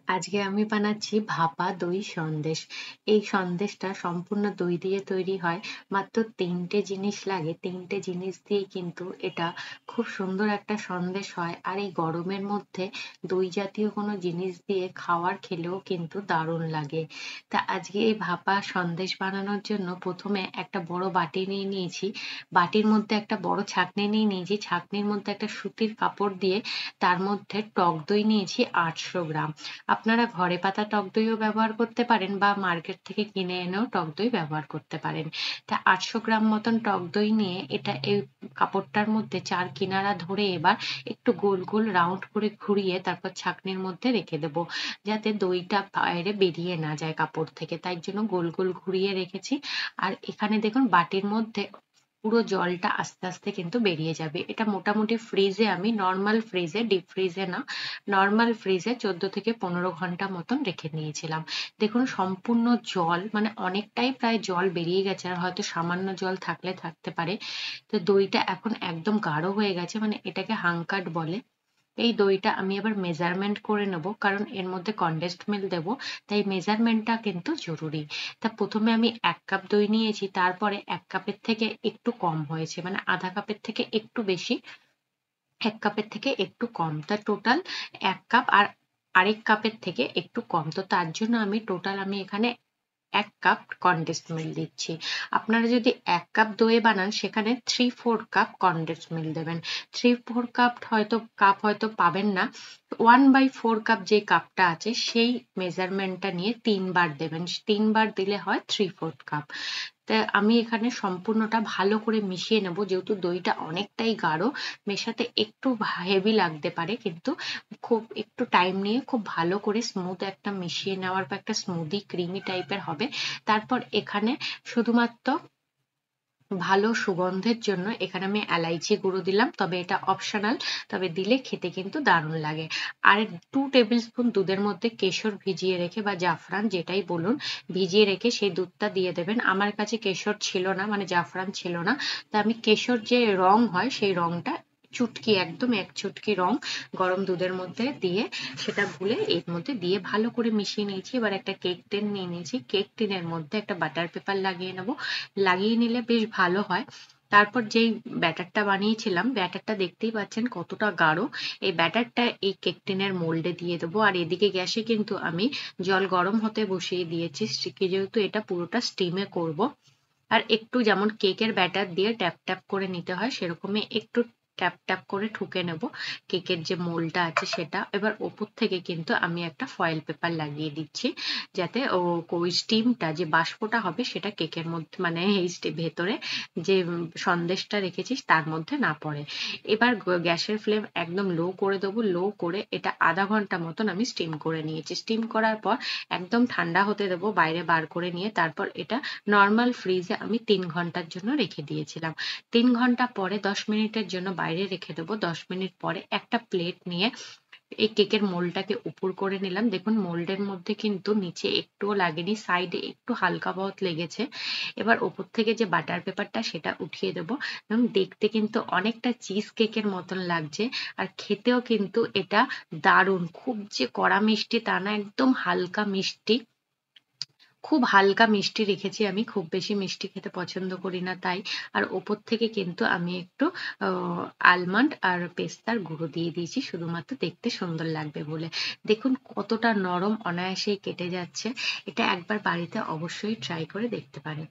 আজকে আমি বানাচ্ছি ভাপা দই সন্দেশ। এই সন্দেশটা সম্পূর্ণ দই দিয়ে তৈরি হয়। মাত্র ৩টে জিনিস লাগে। ৩টে জিনিস দিয়েই কিন্তু এটা খুব সুন্দর একটা সন্দেশ হয়। আর এই গরমের মধ্যে দই জাতীয় কোনো জিনিস দিয়ে খেলেও কিন্তু দারুণ লাগে। তা আজকে এই ভাপা সন্দেশ বানানোর জন্য প্রথমে একটা বড় বাটি নিয়ে নিয়েছি। বাটির মধ্যে একটা বড় ছাঁকনি নিয়ে নিয়েছি। ছাঁকনির মধ্যে একটা সুতির কাপড় দিয়ে তার মধ্যে টক দই নিয়েছি ৮০০ গ্রাম। আপনারা ঘরে পাতা টক দইও ব্যবহার করতে পারেন বা মার্কেট থেকে কিনে এনেও টক দই ব্যবহার করতে পারেন। তা ৮০০ গ্রাম মতন টক দই নিয়ে এটা এই কাপড়টার মধ্যে চার কিনারা ধরে এবার একটু গোল গোল রাউন্ড করে ঘুরিয়ে তারপর ছাঁকনির মধ্যে রেখে দেবো, যাতে দইটা বাইরে বেরিয়ে না যায় কাপড় থেকে। তাই জন্য গোল গোল ঘুরিয়ে রেখেছি। আর এখানে দেখুন বাটির মধ্যে পুরো জলটা আস্তে আস্তে কিন্তু বেরিয়ে যাবে। এটা মোটামুটি ফ্রিজে, আমি নর্মাল ফ্রিজে, ডিপ ফ্রিজে না, নর্মাল ফ্রিজে ১৪ থেকে ১৫ ঘন্টা মতন রেখে নিয়েছিলাম। দেখুন সম্পূর্ণ জল, মানে অনেকটাই প্রায় জল বেরিয়ে গেছে, আর হয়তো সামান্য জল থাকলে থাকতে পারে। তো দইটা এখন একদম গাঢ় হয়ে গেছে, মানে এটাকে হাংকাট বলে। এই দইটা আমি এবার মেজারমেন্ট করে নেব, কারণ এর মধ্যে কনডেন্সড মিল্ক দেবো, তাই মেজারমেন্টটা কিন্তু জরুরি। তা প্রথমে আমি ১ কাপ দই নিয়েছি, তারপরে ১ কাপের থেকে একটু কম হয়েছে, মানে আধা কাপের থেকে একটু বেশি, ১ কাপের থেকে একটু কম। তা টোটাল ১ কাপ আর আরেক কাপের থেকে একটু কম। তো তার জন্য আমি এখানে ১ কাপ কনডেন্সড মিল্ক দিচ্ছি। আপনারা যদি ১ কাপ দইয়ে বানান সেখানে 3/4 কাপ কনডেন্সড মিল্ক দেবেন। 3/4 কাপ হয়তো পাবেন না। 1/4 কাপ যে কাপটা আছে সেই মেজারমেন্টটা নিয়ে ৩ বার দেবেন। ৩ বার দিলে হয় 3/4 কাপ। তা আমি এখানে সম্পূর্ণটা ভালো করে মিশিয়ে নেব, যেহেতু দইটা অনেকটাই গাঢ়, মেশাতে একটু হেভি লাগতে পারে, কিন্তু খুব একটু টাইম নিয়ে খুব ভালো করে স্মুথ একটা মিশিয়ে নেওয়ার পর একটা স্মুদি ক্রিমি টাইপের হবে। তারপর এখানে শুধুমাত্র ভালো সুগন্ধের জন্য এখানে আমি এলাইচি গুঁড়ো দিলাম, তবে এটা অপশনাল, তবে দিলে খেতে কিন্তু দারুণ লাগে। আর 2 টেবিল স্পুন দুধের মধ্যে কেশর ভিজিয়ে রেখে বা জাফরান যেটাই বলুন, ভিজিয়ে রেখে সেই দুধটা দিয়ে দেবেন। আমার কাছে কেশর ছিল না, মানে জাফরান ছিল না, তা আমি কেশর যে রং হয় সেই রংটা চুটকি, একদম ১ চুটকি রং গরম দুধের মধ্যে দিয়ে সেটা গুলে এর মধ্যে দিয়ে ভালো করে মিশিয়ে নিয়েছি। এবার একটা কেক টিন নিয়ে নিয়েছি, কেক টিনের মধ্যে একটা বাটার পেপার লাগিয়ে নেব। লাগিয়ে নিলে বেশ ভালো হয়। তারপর যেই ব্যাটারটা বানিয়েছিলাম, ব্যাটারটা দেখতেই পাচ্ছেন কতটা গাঢ়। এই ব্যাটারটা এই কেক টিনের মোল্ডে দিয়ে দেবো। আর এদিকে গ্যাসে কিন্তু আমি জল গরম হতে বসিয়ে দিয়েছি, যেহেতু এটা পুরোটা স্টিমে করব। আর একটু যেমন কেকের ব্যাটার দিয়ে ট্যাপ ট্যাপ করে নিতে হয়, সেরকমই একটু ট্যাপ ট্যাপ করে ঠুকে নেব কেকের যে মোলটা আছে সেটা। এবার ওপর থেকে কিন্তু আমি একটা ফয়েল পেপার লাগিয়ে দিচ্ছি, যাতে ওই স্টিমটা, যে বাষ্পটা হবে সেটা কেকের মধ্যে, মানে এই ভেতরে যে সন্দেশটা রেখেছি তার মধ্যে না পড়ে। এবার গ্যাসের ফ্লেম একদম লো করে দেবো। লো করে এটা আধা ঘন্টা মতন আমি স্টিম করে নিয়েছি। স্টিম করার পর একদম ঠান্ডা হতে দেবো, বাইরে বার করে নিয়ে তারপর এটা নর্মাল ফ্রিজে আমি ৩ ঘন্টার জন্য রেখে দিয়েছিলাম। ৩ ঘন্টা পরে ১০ মিনিটের জন্য বাইরে রেখে দেবো। ১০ মিনিট পরে একটা প্লেট নিয়ে এই কেকের মোল্ডটাকে উপর করে নিলাম। দেখুন মোল্ডের মধ্যে কিন্তু নিচে একটুও লাগেনি, সাইডে একটু হালকা বহুত লেগেছে। এবার ওপর থেকে যে বাটার পেপারটা সেটা উঠিয়ে দেবো। এবং দেখতে কিন্তু অনেকটা চিজ কেকের মতন লাগছে, আর খেতেও কিন্তু এটা দারুণ। খুব যে কড়া মিষ্টি তা না, একদম হালকা মিষ্টি। খুব হালকা মিষ্টি রেখেছি আমি, খুব বেশি মিষ্টি খেতে পছন্দ করি না তাই। আর ওপর থেকে কিন্তু আমি একটু আলমন্ড আর পেস্তার গুঁড়ো দিয়ে দিয়েছি, শুধুমাত্র দেখতে সুন্দর লাগবে বলে। দেখুন কতটা নরম, অনায়াসেই কেটে যাচ্ছে। এটা একবার বাড়িতে অবশ্যই ট্রাই করে দেখতে পারেন।